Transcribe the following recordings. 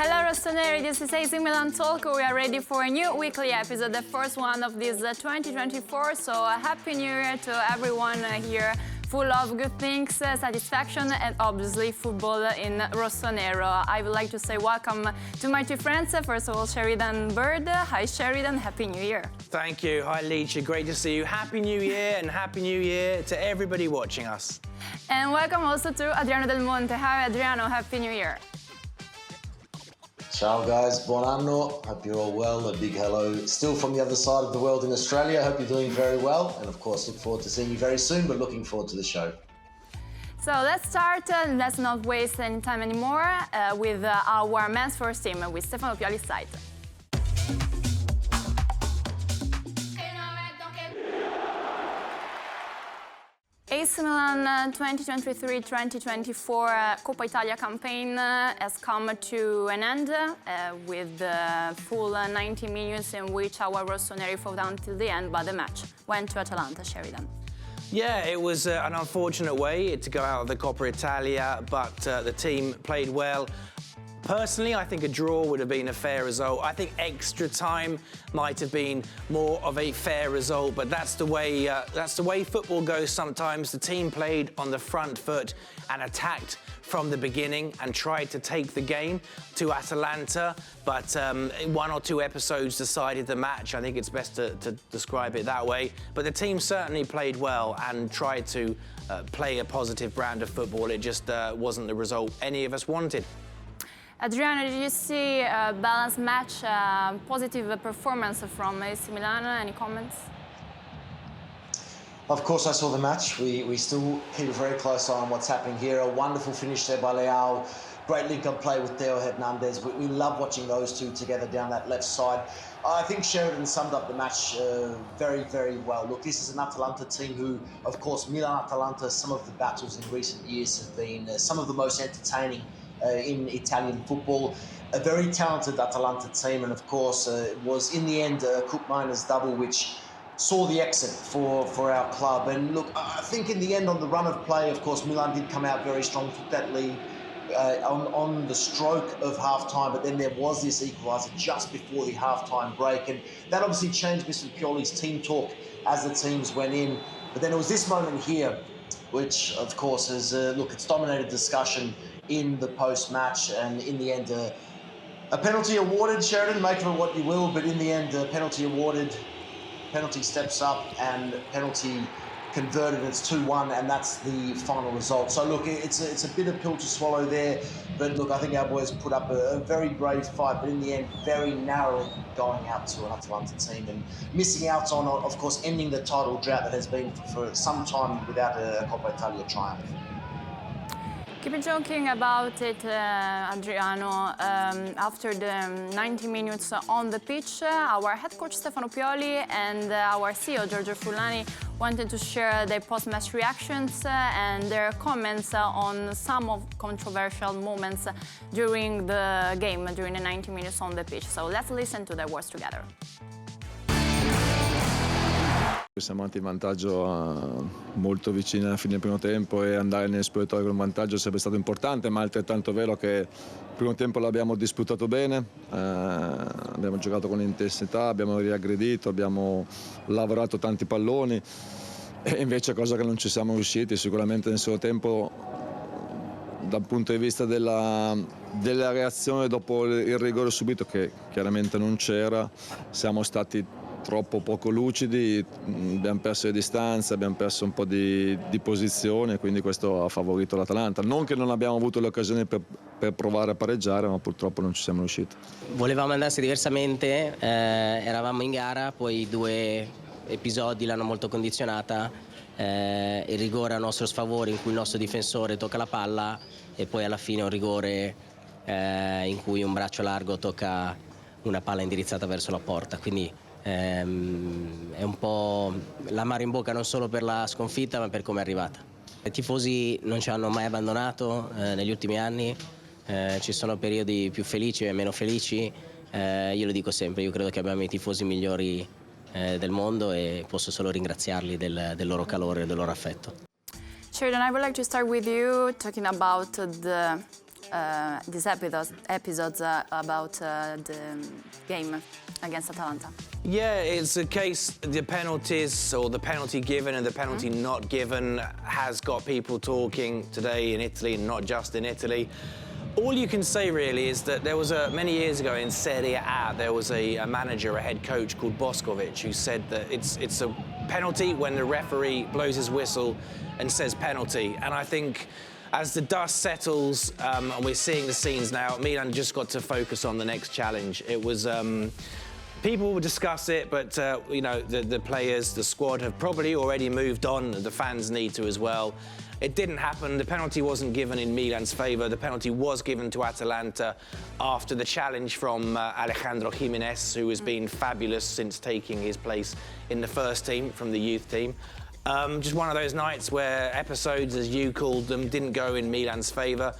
Hello Rossoneri, this is AC Milan Talk. We are ready for a new weekly episode, the first one of this 2024. So Happy New Year to everyone here, full of good things, satisfaction and obviously football in Rossonero. I would like to say welcome to my two friends. First of all, Sheridan Bird. Hi Sheridan, Happy New Year. Thank you. Hi Licia, great to see you. Happy New Year and Happy New Year to everybody watching us. And welcome also to Adriano Del Monte. Hi Adriano, Happy New Year. Ciao guys, buon anno, hope you're all well, a big hello still from the other side of the world in Australia, hope you're doing very well and of course look forward to seeing you very soon, but looking forward to the show. So let's start, let's not waste any time anymore with our men's first team with Stefano Pioli's side. AC Milan 2023-2024 Coppa Italia campaign has come to an end with the full 90 minutes in which our Rossoneri fought until the end, but the match went to Atalanta. Sheridan. Yeah, it was an unfortunate way to go out of the Coppa Italia, but the team played well. Personally, I think a draw would have been a fair result. I think extra time might have been more of a fair result, but that's the way football goes sometimes. The team played on the front foot and attacked from the beginning and tried to take the game to Atalanta, but one or two episodes decided the match. I think it's best to describe it that way. But the team certainly played well and tried to play a positive brand of football. It just wasn't the result any of us wanted. Adriano, did you see a balanced match, positive performance from AC Milan? Any comments? Of course I saw the match. We still keep a very close eye on what's happening here. A wonderful finish there by Leao. Great link-up play with Theo Hernandez. We love watching those two together down that left side. I think Sheridan summed up the match very, very well. Look, this is an Atalanta team who, of course, Milan-Atalanta, some of the battles in recent years have been some of the most entertaining in Italian football. A very talented Atalanta team, and of course it was in the end a Cup Miners double which saw the exit for our club. And look, I think in the end on the run of play, of course Milan did come out very strong, took that lead on the stroke of half-time, but then there was this equaliser just before the half-time break, and that obviously changed Mr. Pioli's team talk as the teams went in. But then it was this moment here which of course has look, it's dominated discussion in the post-match, and in the end a penalty awarded. Sheridan, make of it what you will, but in the end a penalty awarded, penalty steps up and penalty converted. It's 2-1 and that's the final result. So look, it's a bitter pill to swallow there, but look, I think our boys put up a very brave fight, but in the end very narrowly going out to an Atalanta team and missing out on, of course, ending the title drought that has been for some time without a Coppa Italia triumph. Keep joking about it, Adriano. After the 90 minutes on the pitch, our head coach Stefano Pioli and our CEO Giorgio Furlani wanted to share their post-match reactions and their comments on some of controversial moments during the game, during the 90 minutes on the pitch. So let's listen to their words together. Siamo andati in vantaggio molto vicini alla fine del primo tempo e andare nel spogliatoio con un vantaggio sarebbe stato importante, ma è altrettanto vero che il primo tempo l'abbiamo disputato bene, abbiamo giocato con intensità, abbiamo riaggredito, abbiamo lavorato tanti palloni e invece cosa che non ci siamo riusciti. Sicuramente nel secondo tempo dal punto di vista della reazione dopo il rigore subito, che chiaramente non c'era, siamo stati troppo poco lucidi, abbiamo perso le distanze, abbiamo perso un po' di posizione, quindi questo ha favorito l'Atalanta. Non che non abbiamo avuto le occasioni per provare a pareggiare, ma purtroppo non ci siamo riusciti. Volevamo andarsi diversamente, eravamo in gara, poi due episodi l'hanno molto condizionata, il rigore a nostro sfavore in cui il nostro difensore tocca la palla e poi alla fine un rigore in cui un braccio largo tocca una palla indirizzata verso la porta, quindi è un po' l'amaro in bocca non solo per la sconfitta ma per come è arrivata. I tifosi non ci hanno mai abbandonato negli ultimi anni, ci sono periodi più felici e meno felici, io lo dico sempre, io credo che abbiamo i tifosi migliori del mondo e posso solo ringraziarli del loro calore e del loro affetto. Sheridan, I would like to start with you talking about the these episodes about the game against Atalanta? Yeah, it's a case, the penalties or the penalty given and the penalty not given has got people talking today in Italy, and not just in Italy. All you can say really is that there was many years ago in Serie A, there was a manager, a head coach called Boskovic, who said that it's a penalty when the referee blows his whistle and says penalty. And I think as the dust settles and we're seeing the scenes now, Milan just got to focus on the next challenge. It was, people will discuss it, but you know, the players, the squad have probably already moved on. The fans need to as well. It didn't happen. The penalty wasn't given in Milan's favour. The penalty was given to Atalanta after the challenge from Alejandro Jimenez, who has been fabulous since taking his place in the first team from the youth team. Just one of those nights where episodes, as you called them, didn't go in Milan's favour.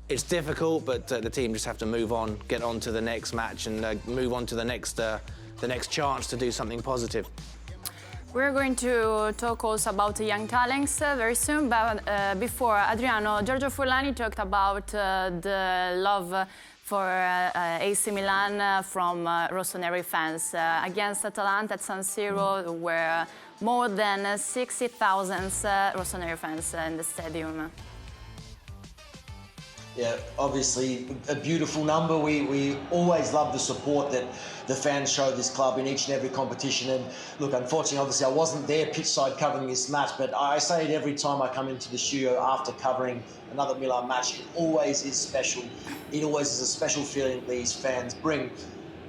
It's difficult, but the team just have to move on, get on to the next match and move on to the next chance to do something positive. We're going to talk also about the young talents very soon, but before, Adriano, Giorgio Furlani talked about the love for AC Milan from Rossoneri fans. Against Atalanta at San Siro, where more than 60,000 Rossoneri fans in the stadium. Yeah, obviously a beautiful number. We always love the support that the fans show this club in each and every competition. And look, unfortunately, obviously I wasn't there pitchside covering this match, but I say it every time I come into the studio after covering another Milan match. It always is special. It always is a special feeling these fans bring.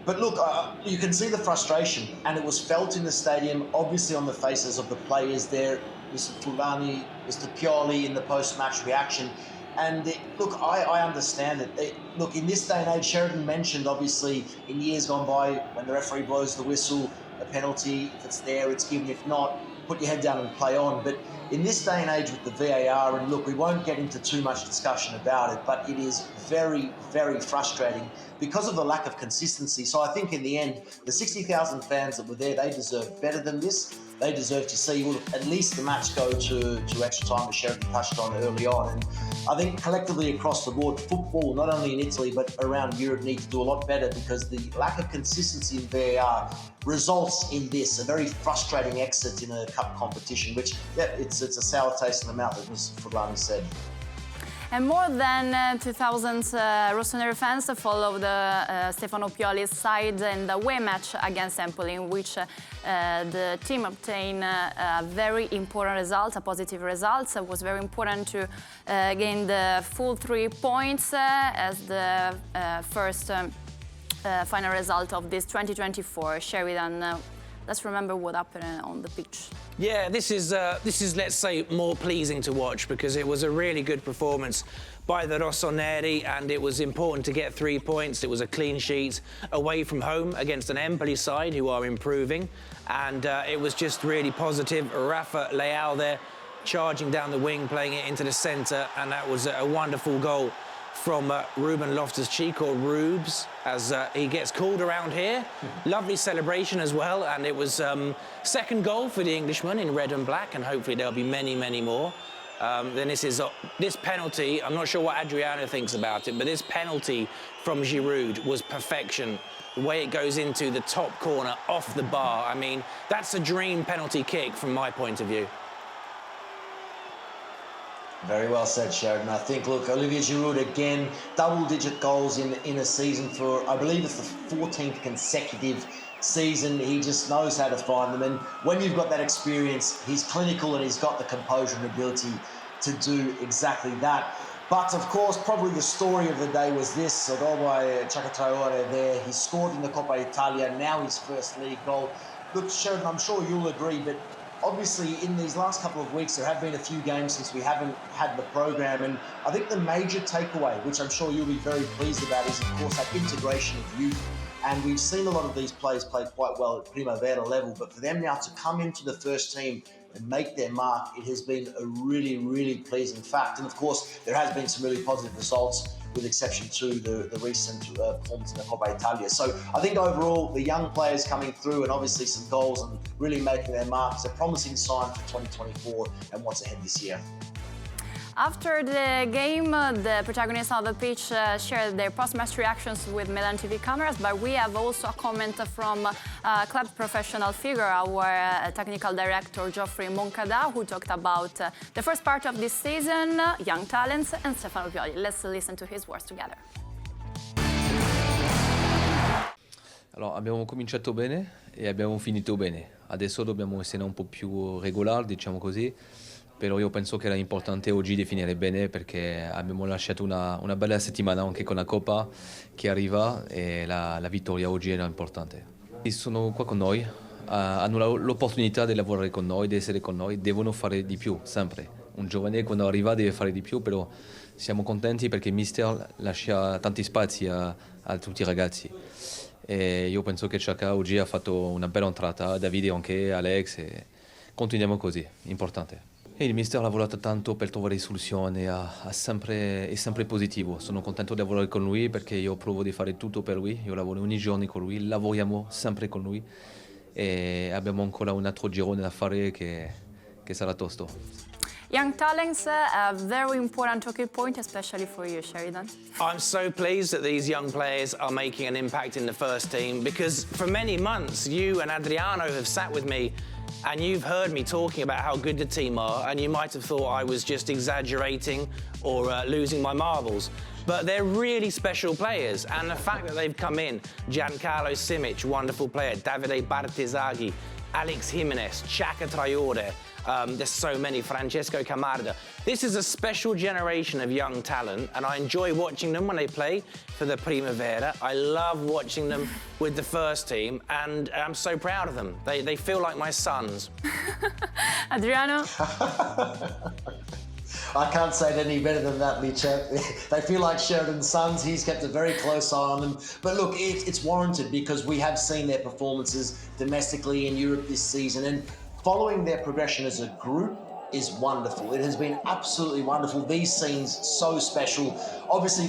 But look, you can see the frustration, and it was felt in the stadium, obviously on the faces of the players there, Mr. Furlani, Mr. Pioli in the post-match reaction. And look, I understand it. Look, in this day and age, Sheridan mentioned, obviously, in years gone by, when the referee blows the whistle, a penalty, if it's there, it's given. If not, put your head down and play on. But in this day and age with the VAR, and look, we won't get into too much discussion about it, but it is very, very frustrating because of the lack of consistency. So I think in the end, the 60,000 fans that were there, they deserve better than this. They deserve to see at least the match go to extra time, as Sheridan touched on early on. And I think collectively across the board, football, not only in Italy but around Europe, needs to do a lot better, because the lack of consistency in VAR results in this, a very frustrating exit in a cup competition, which, yeah, it's a sour taste in the mouth, as Mr. Furlani said. And more than 2,000 Rossoneri fans followed Stefano Pioli's side in the away match against Empoli, in which the team obtained a very important result, a positive result. So it was very important to gain the full 3 points as the first final result of this 2024 Sheridan. Let's remember what happened on the pitch. Yeah, this is, let's say, more pleasing to watch, because it was a really good performance by the Rossoneri, and it was important to get 3 points. It was a clean sheet away from home against an Empoli side who are improving, and it was just really positive. Rafa Leao there, charging down the wing, playing it into the centre, and that was a wonderful goal from Ruben Loftus-Cheek, or Rubes, as he gets called around here. Lovely celebration as well, and it was second goal for the Englishman in red and black, and hopefully there'll be many, many more. Then this penalty, I'm not sure what Adriano thinks about it, but this penalty from Giroud was perfection. The way it goes into the top corner, off the bar, I mean, that's a dream penalty kick from my point of view. Very well said, Sheridan. I think, look, Olivier Giroud again, double-digit goals in a season for, I believe it's the 14th consecutive season. He just knows how to find them. And when you've got that experience, he's clinical and he's got the composure and ability to do exactly that. But, of course, probably the story of the day was this, a goal by Chaka Traore there. He scored in the Coppa Italia, now his first league goal. Look, Sheridan, I'm sure you'll agree, but obviously, in these last couple of weeks, there have been a few games since we haven't had the program, and I think the major takeaway, which I'm sure you'll be very pleased about, is, of course, that integration of youth. And we've seen a lot of these players play quite well at Primavera level, but for them now to come into the first team and make their mark, it has been a really, really pleasing fact. And, of course, there has been some really positive results, with exception to the recent performance in the Coppa Italia. So I think overall, the young players coming through and obviously some goals and really making their mark is a promising sign for 2024 and what's ahead this year. After the game, the protagonists on the pitch shared their post-match reactions with Milan TV cameras, but we have also a comment from club professional figure, our technical director Geoffrey Moncada, who talked about the first part of this season, young talents, and Stefano Pioli. Let's listen to his words together. Allora, abbiamo cominciato bene e abbiamo finito bene. Adesso dobbiamo essere un po' più regolari, diciamo così. Però io penso che era importante oggi di finire bene perché abbiamo lasciato una bella settimana anche con la Coppa che arriva e la vittoria oggi era importante. E sono qua con noi, hanno l'opportunità di lavorare con noi, di essere con noi, devono fare di più, sempre. Un giovane quando arriva deve fare di più, però siamo contenti perché il mister lascia tanti spazi a tutti i ragazzi. E io penso che Xhaka oggi ha fatto una bella entrata, Davide anche, Alex, e continuiamo così, importante. E il mister ha lavorato tanto per trovare soluzioni, è sempre positivo. Sono contento di lavorare con lui perché io provo di fare tutto per lui, io lavoro ogni giorno con lui, lavoriamo sempre con lui e abbiamo ancora un altro girone da fare che sarà tosto. Young talents, a very important talking point, especially for you, Sheridan. I'm so pleased that these young players are making an impact in the first team because for many months you and Adriano have sat with me and you've heard me talking about how good the team are, and you might have thought I was just exaggerating or losing my marbles. But they're really special players, and the fact that they've come in, Giancarlo Simic, wonderful player, Davide Bartesaghi, Alex Jimenez, Xhaka Traore, there's so many, Francesco Camarda. This is a special generation of young talent, and I enjoy watching them when they play for the Primavera. I love watching them with the first team, and I'm so proud of them. They feel like my sons. Adriano? I can't say it any better than that, Licha. They feel like Sheridan's sons. He's kept a very close eye on them. But look, it's warranted because we have seen their performances domestically in Europe this season, and following their progression as a group is wonderful. It has been absolutely wonderful. These scenes so special. Obviously,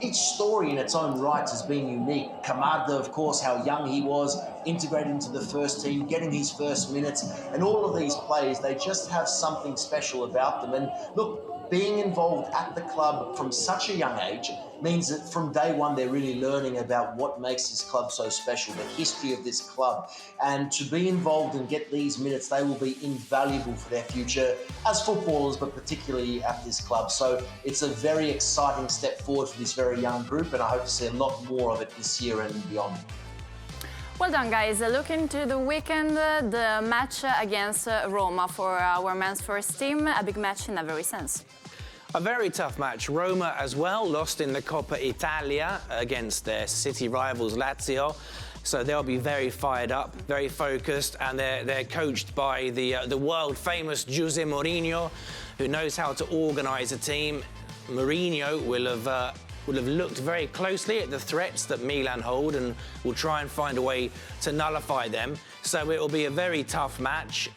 each story in its own right has been unique. Camarda, of course, how young he was, integrated into the first team, getting his first minutes, and all of these players, they just have something special about them. And look, being involved at the club from such a young age means that from day one they're really learning about what makes this club so special, the history of this club. And to be involved and get these minutes, they will be invaluable for their future as footballers, but particularly at this club. So it's a very exciting step forward for this very young group, and I hope to see a lot more of it this year and beyond. Well done, guys. Looking to the weekend, the match against Roma for our men's first team, a big match in every sense. A very tough match. Roma as well lost in the Coppa Italia against their city rivals Lazio. So they'll be very fired up, very focused, and they're coached by the world-famous Jose Mourinho, who knows how to organise a team. Mourinho will have looked very closely at the threats that Milan hold and will try and find a way to nullify them. So it will be a very tough match.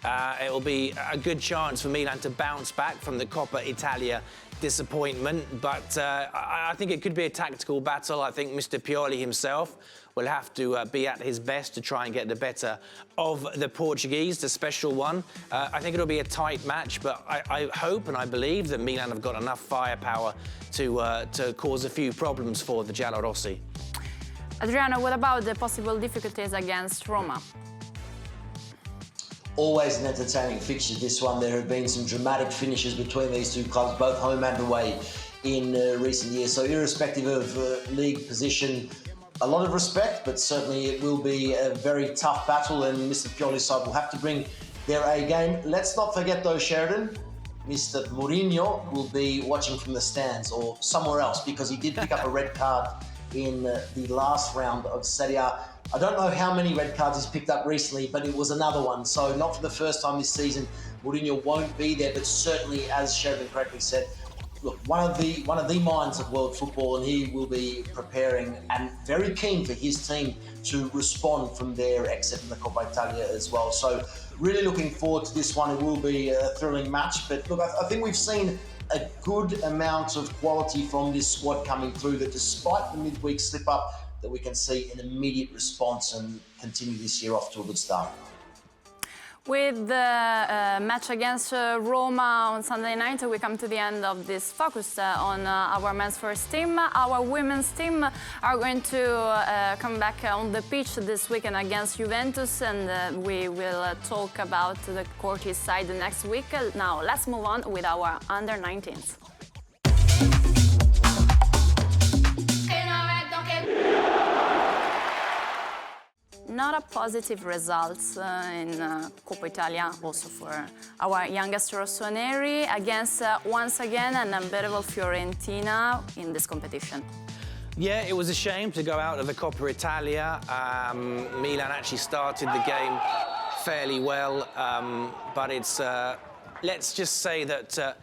It will be a good chance for Milan to bounce back from the Coppa Italia disappointment. But I think it could be a tactical battle. I think Mr. Pioli himself will have to be at his best to try and get the better of the Portuguese, the special one. I think it'll be a tight match, but I hope and I believe that Milan have got enough firepower to cause a few problems for the Giallorossi. Adriano, what about the possible difficulties against Roma? Always an entertaining fixture, this one. There have been some dramatic finishes between these two clubs, both home and away, in recent years. So irrespective of league position, a lot of respect, but certainly it will be a very tough battle, and Mr. Pioli's side will have to bring their A game. Let's not forget though, Sheridan, Mr. Mourinho will be watching from the stands or somewhere else because he did pick up a red card in the last round of Serie A. I don't know how many red cards he's picked up recently, but it was another one. So not for the first time this season, Mourinho won't be there, but certainly, as Sheridan correctly said, look, one of the minds of world football, and he will be preparing and very keen for his team to respond from their exit in the Coppa Italia as well. So really looking forward to this one. It will be a thrilling match, but look, I think we've seen a good amount of quality from this squad coming through, that despite the midweek slip-up, that we can see an immediate response and continue this year off to a good start. With the match against Roma on Sunday night, we come to the end of this focus on our men's first team. Our women's team are going to come back on the pitch this weekend against Juventus, and we will talk about the court side next week. Now, let's move on with our under-19s. Not a positive results in Coppa Italia, also for our youngest rossoneri, against once again an unbeatable Fiorentina in this competition. Yeah, it was a shame to go out of the Coppa Italia. Milan actually started the game fairly well, but it's let's just say that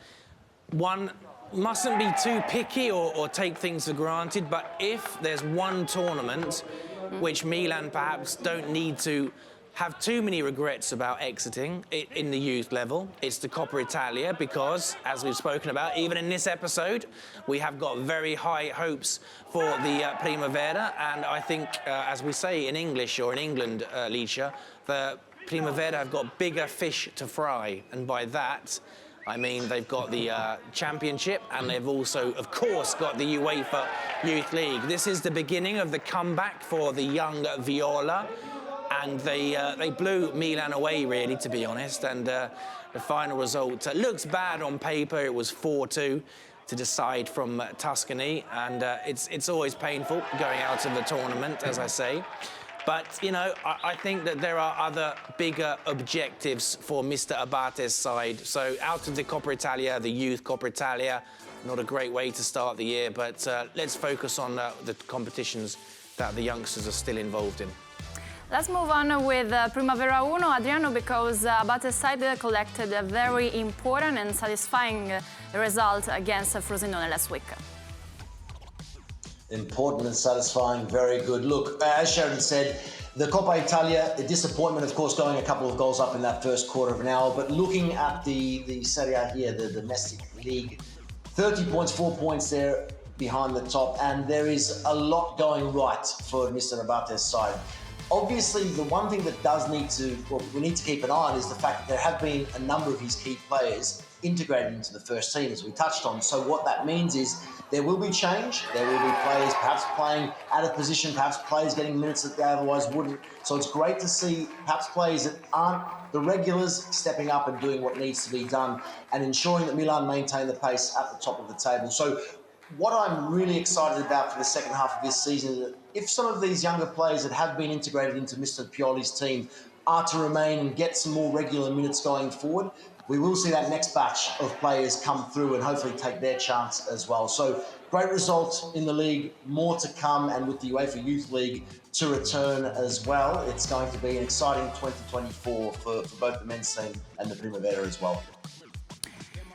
one mustn't be too picky or take things for granted, but if there's one tournament which Milan perhaps don't need to have too many regrets about exiting in the youth level, it's the Coppa Italia, because, as we've spoken about, even in this episode, we have got very high hopes for the Primavera, and I think, as we say in English, or in England, Licia, the Primavera have got bigger fish to fry, and by that, I mean, they've got the Championship, and they've also, of course, got the UEFA Youth League. This is the beginning of the comeback for the young Viola, and they blew Milan away, really, to be honest, and the final result looks bad on paper. It was 4-2 to decide from Tuscany, and it's always painful going out of the tournament, as I say. But, you know, I think that there are other bigger objectives for Mr. Abate's side. So out of the Coppa Italia, the youth Coppa Italia, not a great way to start the year, but let's focus on the competitions that the youngsters are still involved in. Let's move on with Primavera 1, Adriano, because Abate's side collected a very important and satisfying result against Frosinone last week. Important and satisfying, very good. Look, as Sheridan said, the Coppa Italia, a disappointment, of course, going a couple of goals up in that first quarter of an hour. But looking at the Serie A here, the domestic league, 30 points, 4 points there behind the top. And there is a lot going right for Mr. Abate's side. Obviously, the one thing that we need to keep an eye on is the fact that there have been a number of his key players integrated into the first team, as we touched on. So what that means is there will be change. There will be players perhaps playing out of position, perhaps players getting minutes that they otherwise wouldn't. So it's great to see perhaps players that aren't the regulars stepping up and doing what needs to be done and ensuring that Milan maintain the pace at the top of the table. So what I'm really excited about for the second half of this season is that if some of these younger players that have been integrated into Mr. Pioli's team are to remain and get some more regular minutes going forward, we will see that next batch of players come through and hopefully take their chance as well. So great result in the league, more to come, and with the UEFA Youth League to return as well, it's going to be an exciting 2024 for both the men's team and the Primavera as well.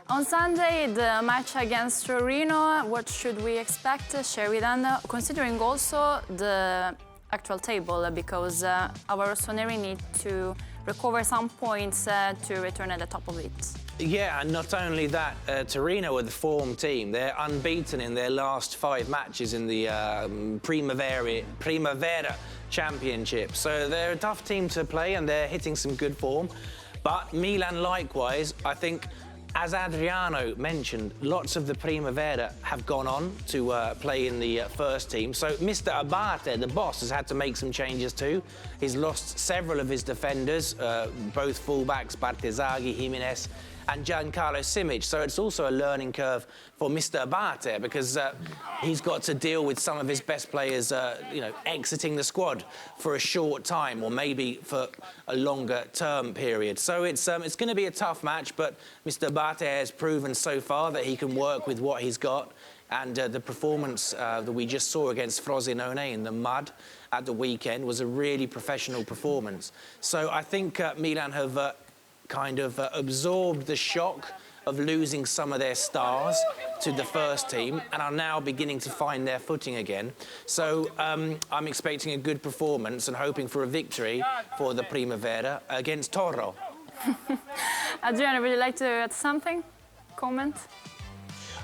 On Sunday, the match against Torino, what should we expect, Sheridan, considering also the actual table, because our rossoneri need to recover some points to return at the top of it. Yeah, and not only that, Torino are the form team. They're unbeaten in their last 5 matches in the Primavera Championship. So they're a tough team to play, and they're hitting some good form. But Milan, likewise, I think, as Adriano mentioned, lots of the Primavera have gone on to play in the first team. So Mr. Abate, the boss, has had to make some changes too. He's lost several of his defenders, both fullbacks, Bartesaghi, Jimenez, and Giancarlo Simic. So it's also a learning curve for Mr. Abate, because he's got to deal with some of his best players, exiting the squad for a short time, or maybe for a longer term period. So it's going to be a tough match, but Mr. Abate has proven so far that he can work with what he's got. And the performance that we just saw against Frosinone in the mud at the weekend was a really professional performance. So I think Milan have kind of absorbed the shock of losing some of their stars to the first team and are now beginning to find their footing again. So I'm expecting a good performance and hoping for a victory for the Primavera against Toro. Adriano, would you like to add something? Comment?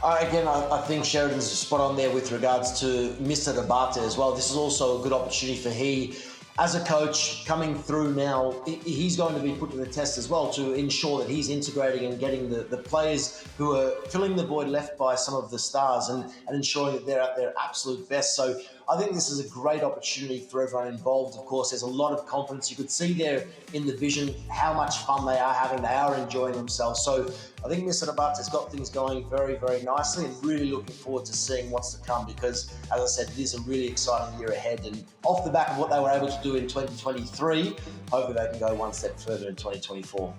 Again, I think Sheridan's spot on there with regards to Mr. Abate as well. This is also a good opportunity for he as a coach coming through now, he's going to be put to the test as well to ensure that he's integrating and getting the players who are filling the void left by some of the stars and ensuring that they're at their absolute best. So I think this is a great opportunity for everyone involved. Of course, there's a lot of confidence. You could see there in the vision how much fun they are having. They are enjoying themselves. So I think Mr. Abata's got things going very, very nicely, and really looking forward to seeing what's to come because, as I said, it is a really exciting year ahead. And off the back of what they were able to do in 2023, hopefully they can go one step further in 2024.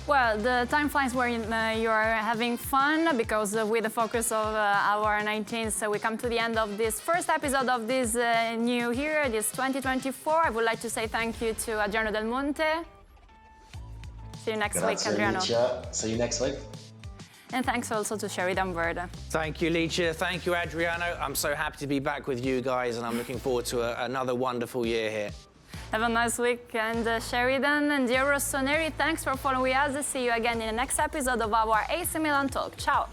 Well, the time flies when you are having fun because with the focus of our 19th, we come to the end of this first episode of this new year, this 2024. I would like to say thank you to Adriano Del Monte. See you next week, Adriano. Licia. See you next week. And thanks also to Sheridan Bird. Thank you, Licia. Thank you, Adriano. I'm so happy to be back with you guys, and I'm looking forward to another wonderful year here. Have a nice weekend, Sheridan. And dear Rossoneri, thanks for following us. See you again in the next episode of our AC Milan Talk. Ciao.